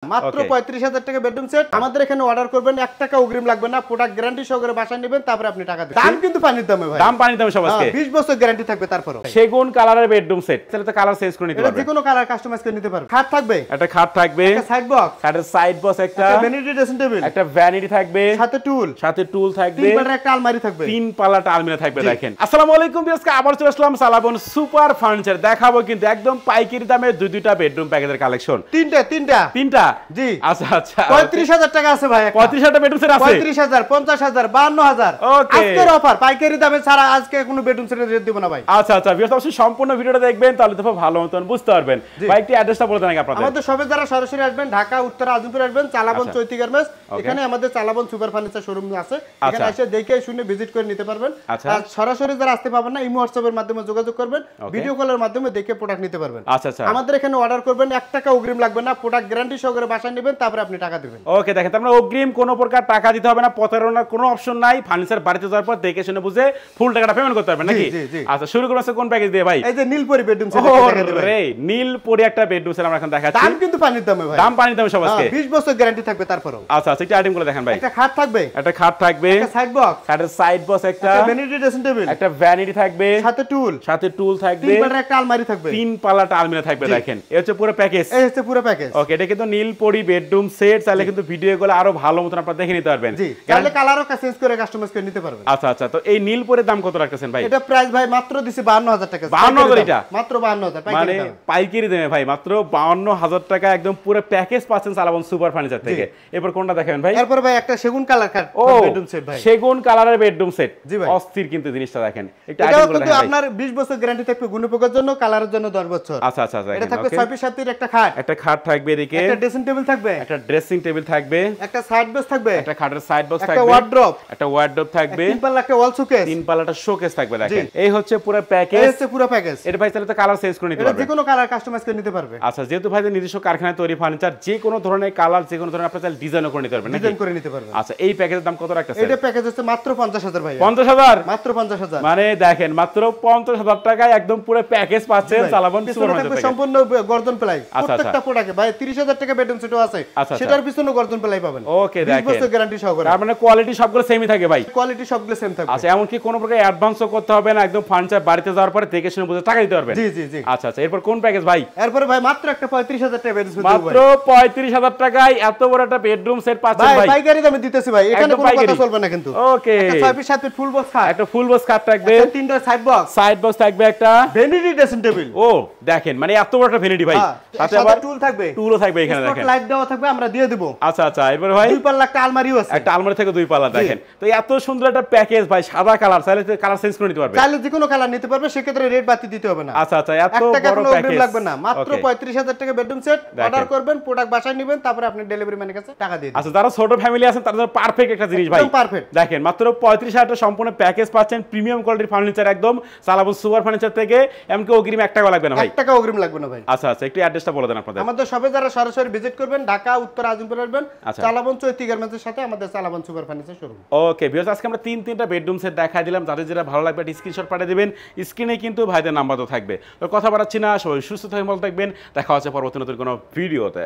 মাত্র ৩৫,০০০ টাকা bedroom set আমাদের এখানে অর্ডার করবেন ১ টাকা অগ্রিম লাগবে না, প্রোডাক্ট গ্যারান্টি সহকারে বাসায় নেবেন, তারপর আপনি টাকা দিবেন। দাম কিন্তু পানির দামে ভাই, দাম পানির দামে সব আজকে 20 বছর গ্যারান্টি থাকবে। তারপরও সেগুন কালারের বেডরুম সেট, তাহলে তো কালার চেঞ্জ করে নিতে পারবেন, যে কোনো কালার কাস্টমাইজ করে নিতে পারবেন। খাট থাকবে, একটা খাট থাকবে, একটা সাইড বক্স, খাটের সাইড বক্স, একটা ভ্যানিটি ড্রেসিং টেবিল, একটা ভ্যানিটি থাকবে, সাথে টুল থাকবে, তিন পাল্লার একটা আলমারি থাকবে, তিন পাল্লাটা আলমিরা থাকবে। দেখেন, আসসালামু আলাইকুম ভিউয়ার্স, আবার চলে আসলাম সালাবন সুপার ফার্নিচার। দেখাবো কিন্তু একদম পাইকারি দামে দুইটা বেডরুম প্যাকেজের কালেকশন। তিনটা জি। আচ্ছা ৩৫,০০০ টাকা আছে ভাই। ৩৫,০০০ বেডরুম সেট আছে, ৩৫,০০০, ৫০,০০০, ৫২,০০০। আজকের অফার পাইকারি দামে ছাড়া আজকে কোনো বেডরুম সেটের রেট দিব না ভাই। আচ্ছা ভিউয়ার্স, অবশ্যই সম্পূর্ণ ভিডিওটা দেখবেন, তাহলে তো ভালো মতন বুঝতে পারবেন। ভাই একটু অ্যাড্রেসটা বলে দেন আপনাদের। আমাদের সবে যারা সরাসরি আসবেন, ঢাকা উত্তর আজমপুর আসবেন, চালাবন চৈতি গার্মেন্টস, এখানে আমাদের চালাবন সুপার ফার্নিচার শোরুম আছে। এখানে এসে দেখে শুনে ভিজিট করে নিতে পারবেন। আর সরাসরি যারা আসতে পারবেন না, ইমো হোয়াটসঅ্যাপের মাধ্যমে যোগাযোগ করবেন, ভিডিও কলের মাধ্যমে দেখে প্রোডাক্ট নিতে পারবেন। আচ্ছা আমাদের এখানে অর্ডার করবেন ১ টাকা অগ্রিম লাগবে না, প্রোডাক্ট গ্যারান্টি সহকারে বাসায় নেবেন, তারপর আপনি টাকা দিবেন। ওকে, দেখেন আমরা অগ্রিম কোনো প্রকার টাকা দিতে হবে না, প্রতারণার কোনো অপশন নাই। ফার্নিচার বাড়িতে যাওয়ার পর দেখে শুনে বুঝে ফুল টাকাটা পেমেন্ট করতে পারবেন নাকি? আচ্ছা, শুরু করব কোন প্যাকেজ দিয়ে ভাই? এই যে নীলপরি বেডরুম সেট। রে নীলপরি একটা বেডরুম সেট আমরা এখন দেখাচ্ছি। দাম কিন্তু পানির দামে ভাই, দাম পানির দামে সব আজকে 20 বছর গ্যারান্টি থাকবে। তারপরও আচ্ছা একটা আইটেম গুলো দেখেন ভাই। একটা খাট থাকবে, একটা সাইড বক্স, খাটের সাইড বক্স, একটা ভ্যানিটি ড্রেসিং টেবিল, একটা ভ্যানিটি থাকবে, সাথে টুল থাকবে, তিন পাল্লার একটা আলমারি থাকবে, তিন পাল্লাটা আলমিরা থাকবে। দেখেন এই হচ্ছে পুরো প্যাকেজ, ওকে। এটা কিন্তু নীলপরি বেডরুম সেট, চাইলে কিন্তু ভিডিও গুলো আরো ভালো মতন আপনারা দেখে নিতে পারবেন। জি, চাইলে কালারও চেঞ্জ করে কাস্টমাইজ করে নিতে পারবেন। আচ্ছা তো এই নীলপরির দাম কত রাখতেছেন ভাই? এটা প্রাইস ভাই মাত্র দিছি ৫২,০০০ টাকা। ৫২,০০০ এটা মাত্র ৫২,০০০ মানে পাইকারি দামে ভাই, মাত্র ৫২,০০০ টাকা একদম পুরো প্যাকেজ পাচ্ছেন চালাবন সুপার ফার্নিচার থেকে। এরপর কোনটা দেখাবেন ভাই? এরপর ভাই একটা সেগুন কালার খাট বেডরুম সেট ভাই, সেগুন কালারের বেডরুম সেট। জি ভাই, অস্থির কিন্তু জিনিসটা দেখেন। একটা আইটেম গুলো দেখেন ভাই। আপনার 20 বছর গ্যারান্টি থাকবে, গুণপোকার জন্য, কালারের জন্য 10 বছর। আচ্ছা এটা থাকবে ৬ একটা খাট, একটা খাট থাকবে, এদিকে একটা ড্রেসিং টেবিল থাকবে, একটা সাইড বক্স থাকবে, একটা খাটের সাইড বক্স থাকবে, একটা ওয়ার্ড্রপ থাকবে, তিন পাল্লা একটা ওয়াল শোকেস, তিন পাল্লাটা শোকেস থাকবে। দেখেন এই হচ্ছে পুরো প্যাকেজ, এটা ভাই তাহলে তো কালার চেঞ্জ করে নিতে পারবে, যে কোনো কালার কাস্টমাইজ করে নিতে পারবে। আচ্ছা, যেহেতু ভাই নিজস্ব কারখানায় তৈরি ফার্নিচার, যে কোনো ধরনের কালার, যে কোনো ধরনের আপনি চাইলে ডিজাইনও করে নিতে পারবেন, ডিজাইন করে নিতে পারবেন। আচ্ছা, এই প্যাকেজের দাম কত রাখতেছেন? এটা প্যাকেজ হচ্ছে মাত্র ৫০,০০০ ভাই। ৫০,০০০ মাত্র ৫০,০০০ মানে দেখেন, মাত্র ৫০,০০০ টাকায় একদম পুরো প্যাকেজ পাচ্ছেন চালাবন সুপার ফার্নিচার থেকে। সম্পূর্ণ গর্জন প্লাই, প্রত্যেকটা প্রোডাক্টে ভাই ৩০,০০০ টাকা বেডরুম সেটও আছে, সেটার পিছনে গর্জন প্লাই পাবেন। ওকে, দেখেন 20 বছর গ্যারান্টি সহকারে। তার মানে কোয়ালিটি সবগুলো সেমই থাকে ভাই, কোয়ালিটি সবগুলো সেম থাকবে। আচ্ছা, এমন কি কোনো প্রকার অ্যাডভান্সও করতে হবে না, একদম ফার্নিচার বাড়িতে যাওয়ার পরে দেখে শুনে বুঝে টাকা দিতে পারবেন। জি। আচ্ছা এরপর কোন প্যাকেজ ভাই? এরপর ভাই মাত্র একটা ৩৫,০০০ টাকা বেডরুম সেট, মাত্র ৩৫,০০০ টাকায় এত বড় একটা বেডরুম সেট পাচ্ছেন ভাই। পাইকারি দামে দিতেছি ভাই, এখানে কোনো কথা চলবে না কিন্তু। ওকে, একটা ৬ পিস ৭ পিস ফুল বক্স খাট, একটা ফুল বক্স খাট থাকবে, তিনটা সাইড বক্স থাকবে, একটা ভ্যানিটি ড্রেসিং টেবিল। ও দেখেন, মানে এত বড় একটা ভ্যানিটি ভাই, সাথে আবার টুলও থাকবে, এখানে দেখেন, লাইট দেওয়া থাকবে, আমরা দিয়ে দেব। আচ্ছা এরপর ভাই দুই পাল্লা একটা আলমারিও আছে, একটা আলমারি থেকে দুই পাল্লা। দেখেন তো এত সুন্দর একটা প্যাকেজ ভাই, সাদা কালার, চাইলে কালার চেঞ্জ করে নিতে পারবে, চাইলে যে কোনো কালার নিতে পারবে, সেক্ষেত্রে রেট বাড়তি দিতে হবে না। আচ্ছা এত বড় প্যাকেজ লাগবে না, মাত্র ৩৫,০০০ টাকা বেডরুম সেট। অর্ডার করবেন, প্রোডাক্ট বাসায় নেবেন, তারপর আপনি ডেলিভারি ম্যানের কাছে টাকা দিয়ে দিবেন। আচ্ছা, যারা ছোট ফ্যামিলি আছেন তাদের জন্য পারফেক্ট একটা জিনিস ভাই, পারফেক্ট। দেখেন মাত্র ৩৫,০০০ টাকা সম্পূর্ণ প্যাকেজ পাচ্ছেন, প্রিমিয়াম কোয়ালিটির ফার্নিচার একদম চালাবন সুপার ফার্নিচার থেকে। এমনকি অগ্রিম ১ টাকা লাগবে না ভাই, ১ টাকা অগ্রিম লাগবে না ভাই। আচ্ছা একটু অ্যাড্রেসটা বলে দেন আপনাদের। আমাদের সবে যারা সরাসরি ভিজিট করবেন, ঢাকা উত্তর আজমপুর আসবেন, চালাবন চৈতি গার্মেন্টসের সাথে আমাদের চালাবন super furniture showroom. Okay viewers, আজকে আমরা তিনটা বেডরুম সেট দেখাই দিলাম, যাদের যেটা ভালো লাগবে স্ক্রিনশট পাঠিয়ে দিবেন, স্ক্রিনে কিন্তু ভাইদের নাম্বার তো থাকবে। তো কথা বাড়াচ্ছি না, সবাই সুস্থ থাকবেন, ভালো থাকবেন, দেখা হচ্ছে পরবর্তী নতুন কোনো ভিডিওতে।